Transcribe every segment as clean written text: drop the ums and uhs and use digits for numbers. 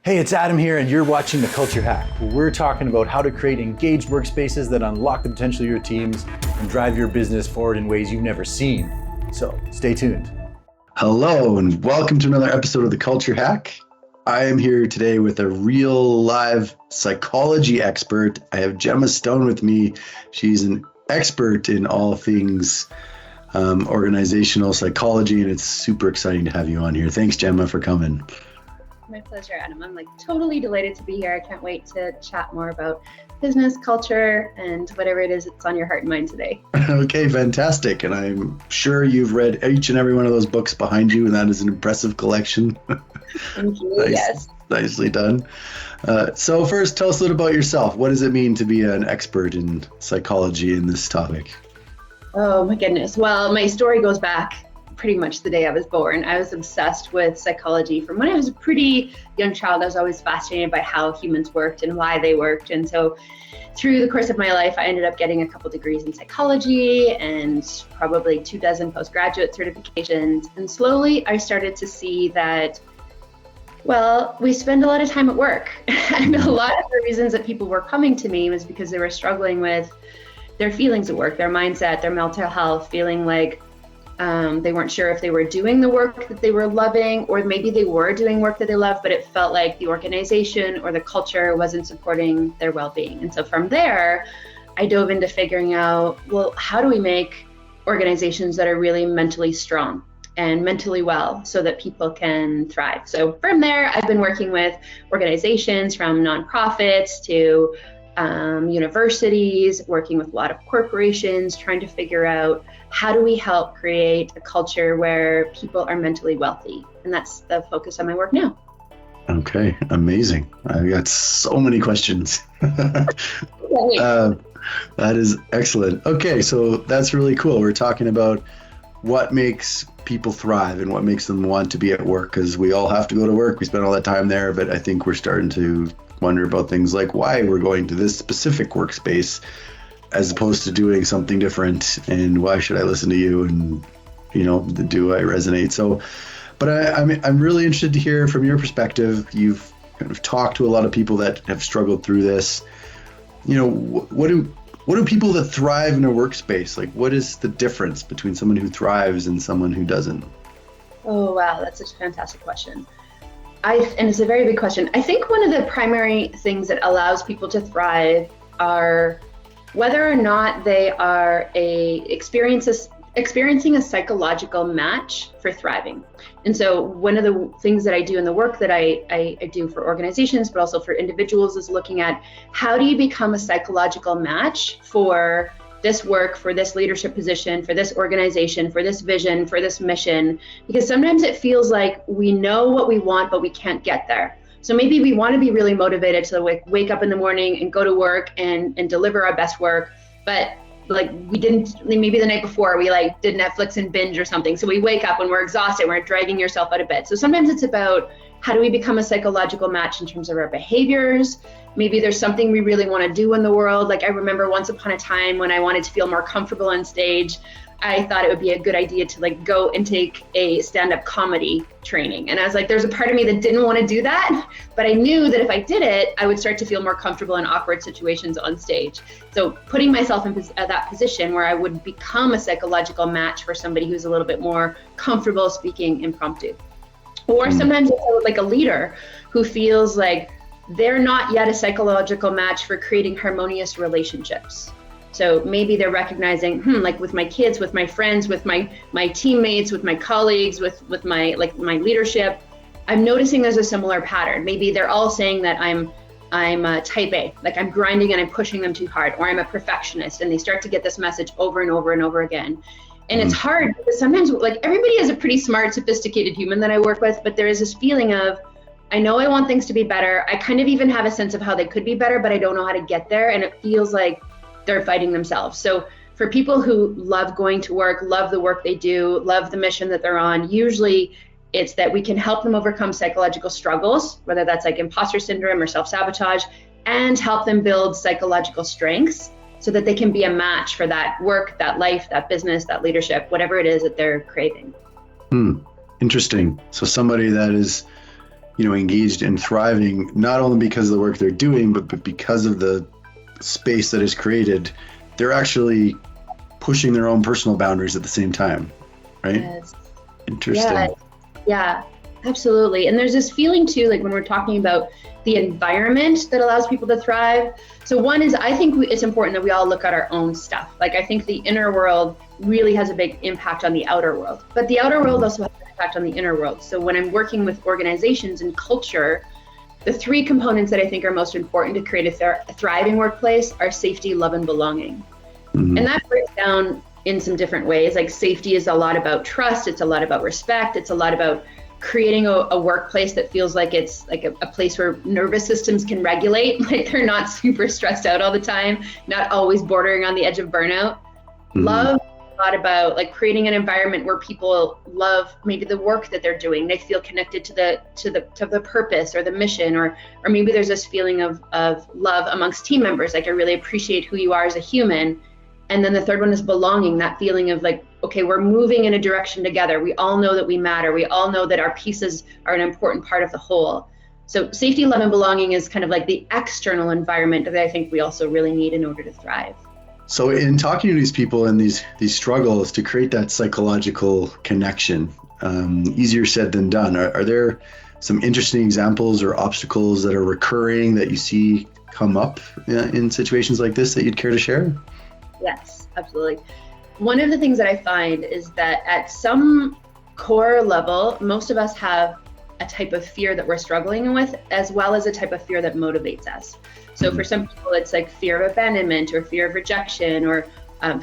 Hey, it's Adam here, and you're watching The Culture Hack, where we're talking about how to create engaged workspaces that unlock the potential of your teams and drive your business forward in ways you've never seen. So stay tuned. Hello, and welcome to another episode of The Culture Hack. I am here today with a real live psychology expert. I have Gemma Stone with me. She's an expert in all things organizational psychology, and it's super exciting to have you on here. Thanks, Gemma, for coming. My pleasure, Adam. I'm totally delighted to be here. I can't wait to chat more about business, culture, and whatever it is that's on your heart and mind today. Okay, fantastic. And I'm sure you've read each and every one of those books behind you, and that is an impressive collection. Thank you. Yes. Nicely done. So first, tell us a little about yourself. What does it mean to be an expert in psychology in this topic? Oh my goodness. Well, my story goes back pretty much the day I was born. I was obsessed with psychology from when I was a pretty young child. I was always fascinated by how humans worked and why they worked. And so through the course of my life, I ended up getting a couple degrees in psychology and probably 24 postgraduate certifications. And slowly I started to see that, well, we spend a lot of time at work. And a lot of the reasons that people were coming to me was because they were struggling with their feelings at work, their mindset, their mental health, feeling like they weren't sure if they were doing the work that they were loving, or maybe they were doing work that they love, but it felt like the organization or the culture wasn't supporting their well-being. And so from there, I dove into figuring out, well, how do we make organizations that are really mentally strong and mentally well so that people can thrive? So from there, I've been working with organizations from nonprofits to universities, working with a lot of corporations, trying to figure out how do we help create a culture where people are mentally wealthy. And that's the focus of my work now. Okay, amazing. I've got so many questions. That is excellent. Okay, so that's really cool. We're talking about what makes people thrive and what makes them want to be at work, because we all have to go to work. We spend all that time there, but I think we're starting to wonder about things like why we're going to this specific workspace as opposed to doing something different, and why should I listen to you, and do I resonate? So, but I'm really interested to hear from your perspective. You've kind of talked to a lot of people that have struggled through this. What do people that thrive in a workspace, like what is the difference between someone who thrives and someone who doesn't? Oh wow, that's such a fantastic question. And it's a very big question. I think one of the primary things that allows people to thrive are whether or not they are experiencing a psychological match for thriving. And so one of the things that I do in the work that I do for organizations, but also for individuals, is looking at how do you become a psychological match for this work, for this leadership position, for this organization, for this vision, for this mission, because sometimes it feels like we know what we want, but we can't get there. So maybe we want to be really motivated to wake up in the morning and go to work and deliver our best work, but we didn't, maybe the night before we did Netflix and binge or something. So we wake up and we're exhausted, we're dragging yourself out of bed. So sometimes it's about how do we become a psychological match in terms of our behaviors. Maybe there's something we really want to do in the world. I remember once upon a time when I wanted to feel more comfortable on stage, I thought it would be a good idea to go and take a stand-up comedy training. And I was like, there's a part of me that didn't want to do that, but I knew that if I did it, I would start to feel more comfortable in awkward situations on stage. So putting myself in that position where I would become a psychological match for somebody who's a little bit more comfortable speaking impromptu. Or sometimes it's like a leader who feels like they're not yet a psychological match for creating harmonious relationships. So maybe they're recognizing, with my kids, with my friends, with my teammates, with my colleagues, with my leadership, I'm noticing there's a similar pattern. Maybe they're all saying that I'm a type A, I'm grinding and I'm pushing them too hard, or I'm a perfectionist, and they start to get this message over and over and over again. And it's hard because sometimes everybody is a pretty smart, sophisticated human that I work with, but there is this feeling of, I know I want things to be better. I kind of even have a sense of how they could be better, but I don't know how to get there. And it feels like they're fighting themselves. So for people who love going to work, love the work they do, love the mission that they're on, usually it's that we can help them overcome psychological struggles, whether that's imposter syndrome or self-sabotage, and help them build psychological strengths so that they can be a match for that work, that life, that business, that leadership, whatever it is that they're craving. Interesting. So somebody that is engaged and thriving, not only because of the work they're doing, but because of the space that is created, they're actually pushing their own personal boundaries at the same time, right? Yes. Interesting. Yeah, absolutely. And there's this feeling too, like when we're talking about the environment that allows people to thrive. So one is, I think it's important that we all look at our own stuff. Like I think the inner world really has a big impact on the outer world, but the outer world also has an impact on the inner world. So when I'm working with organizations and culture, the three components that I think are most important to create a thriving workplace are safety, love, and belonging. Mm-hmm. And that breaks down in some different ways. Like safety is a lot about trust. It's a lot about respect. It's a lot about creating a workplace that feels like it's like a place where nervous systems can regulate, like they're not super stressed out all the time, not always bordering on the edge of burnout. Mm-hmm. Love is a lot about like creating an environment where people love maybe the work that they're doing. They feel connected to the purpose or the mission, or maybe there's this feeling of love amongst team members. Like I really appreciate who you are as a human. And then the third one is belonging, that feeling of like, okay, we're moving in a direction together. We all know that we matter. We all know that our pieces are an important part of the whole. So safety, love, and belonging is kind of like the external environment that I think we also really need in order to thrive. So in talking to these people and these struggles to create that psychological connection, easier said than done. Are there some interesting examples or obstacles that are recurring that you see come up in situations like this that you'd care to share? Yes, absolutely. One of the things that I find is that at some core level, most of us have a type of fear that we're struggling with, as well as a type of fear that motivates us. So for some people, it's like fear of abandonment or fear of rejection or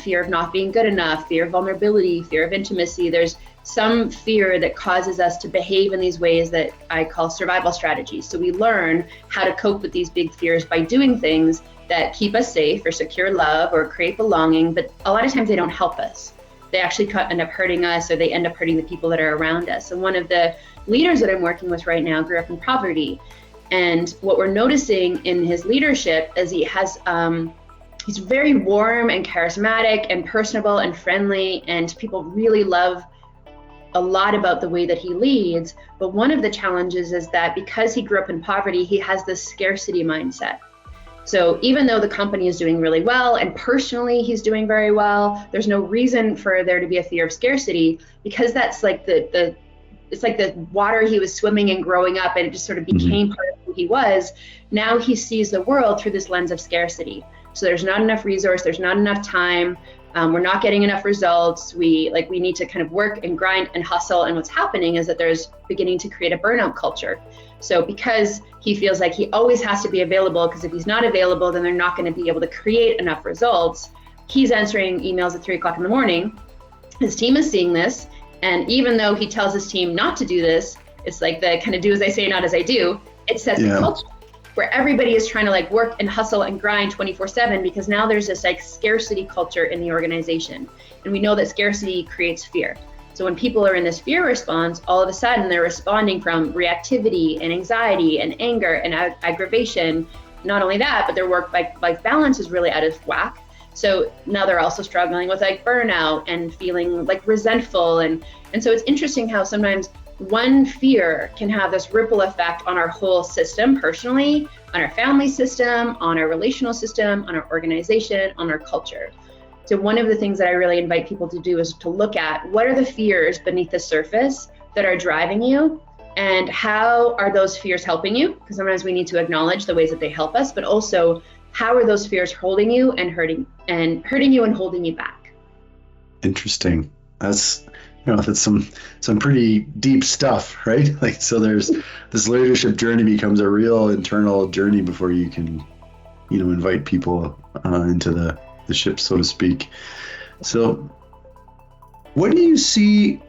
fear of not being good enough, fear of vulnerability, fear of intimacy. There's some fear that causes us to behave in these ways that I call survival strategies. So we learn how to cope with these big fears by doing things that keep us safe or secure love or create belonging, but a lot of times they don't help us. They actually end up hurting us, or they end up hurting the people that are around us. And one of the leaders that I'm working with right now grew up in poverty. And what we're noticing in his leadership is he's very warm and charismatic and personable and friendly, and people really love a lot about the way that he leads. But one of the challenges is that because he grew up in poverty, he has this scarcity mindset. So even though the company is doing really well and personally he's doing very well, there's no reason for there to be a fear of scarcity, because that's like it's like the water he was swimming in growing up, and it just sort of became part of who he was. Now he sees the world through this lens of scarcity. So there's not enough resource, there's not enough time, we're not getting enough results. We need to kind of work and grind and hustle. And what's happening is that there's beginning to create a burnout culture. So because he feels like he always has to be available, because if he's not available, then they're not going to be able to create enough results. He's answering emails at 3:00 in the morning. His team is seeing this. And even though he tells his team not to do this, it's like the kind of do as I say, not as I do. It sets the culture where everybody is trying to like work and hustle and grind 24/7, because now there's this like scarcity culture in the organization. And we know that scarcity creates fear. So when people are in this fear response, all of a sudden they're responding from reactivity and anxiety and anger and aggravation. Not only that, but their work-life balance is really out of whack. So now they're also struggling with like burnout and feeling like resentful. And so it's interesting how sometimes one fear can have this ripple effect on our whole system personally, on our family system, on our relational system, on our organization, on our culture. So one of the things that I really invite people to do is to look at what are the fears beneath the surface that are driving you, and how are those fears helping you? Because sometimes we need to acknowledge the ways that they help us, but also how are those fears holding you and hurting you and holding you back? Interesting. That's some pretty deep stuff, right? Like, so there's this leadership journey becomes a real internal journey before you can, invite people into the ship, so to speak. So what do you see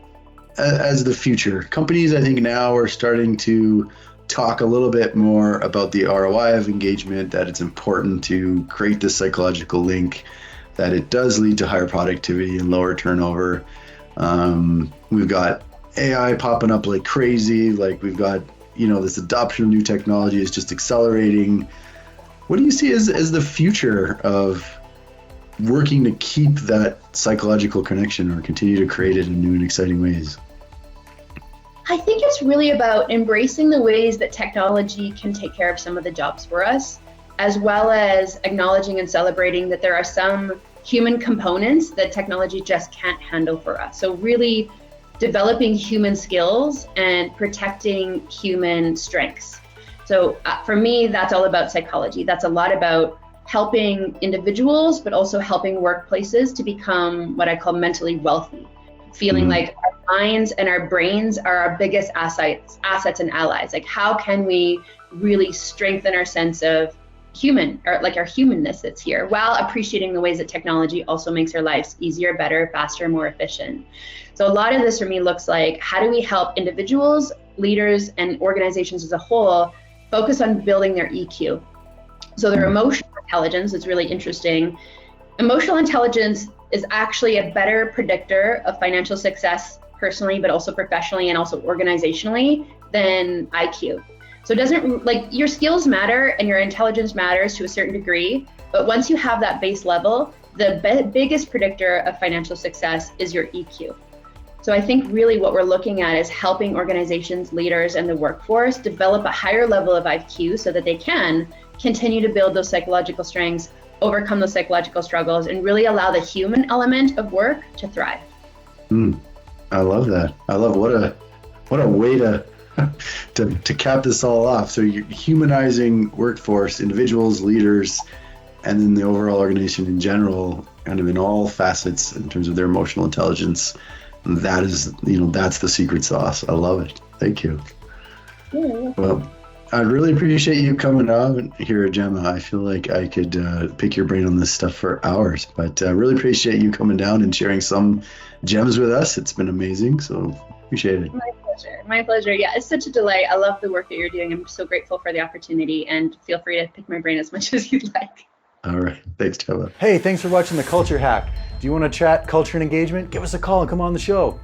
as the future? Companies, I think now are starting to talk a little bit more about the ROI of engagement, that it's important to create this psychological link, that it does lead to higher productivity and lower turnover. We've got AI popping up like crazy. Like we've got, this adoption of new technology is just accelerating. What do you see as the future of working to keep that psychological connection or continue to create it in new and exciting ways? I think it's really about embracing the ways that technology can take care of some of the jobs for us, as well as acknowledging and celebrating that there are some human components that technology just can't handle for us. So really developing human skills and protecting human strengths. So for me, that's all about psychology. That's a lot about helping individuals, but also helping workplaces to become what I call mentally wealthy, feeling like our minds and our brains are our biggest assets and allies. Like, how can we really strengthen our sense of human, or like our humanness that's here, while appreciating the ways that technology also makes our lives easier, better, faster, more efficient. So a lot of this for me looks like, how do we help individuals, leaders, and organizations as a whole focus on building their EQ? So their emotional intelligence is really interesting. Emotional intelligence is actually a better predictor of financial success personally, but also professionally and also organizationally than IQ. So it doesn't, like, your skills matter and your intelligence matters to a certain degree, but once you have that base level, the biggest predictor of financial success is your EQ. So I think really what we're looking at is helping organizations, leaders, and the workforce develop a higher level of IQ so that they can continue to build those psychological strengths, overcome those psychological struggles, and really allow the human element of work to thrive. I love that. I love what a way to cap this all off. So you're humanizing workforce, individuals, leaders, and then the overall organization in general, kind of in all facets in terms of their emotional intelligence. That is, that's the secret sauce. I love it. Thank you. Yeah. Well, I really appreciate you coming on here, Gemma. I feel like I could pick your brain on this stuff for hours, but I really appreciate you coming down and sharing some gems with us. It's been amazing. So appreciate it. My pleasure. Yeah, it's such a delight. I love the work that you're doing. I'm so grateful for the opportunity, and feel free to pick my brain as much as you'd like. All right. Thanks, Gemma. Hey, thanks for watching The Culture Hack. Do you want to chat culture and engagement? Give us a call and come on the show.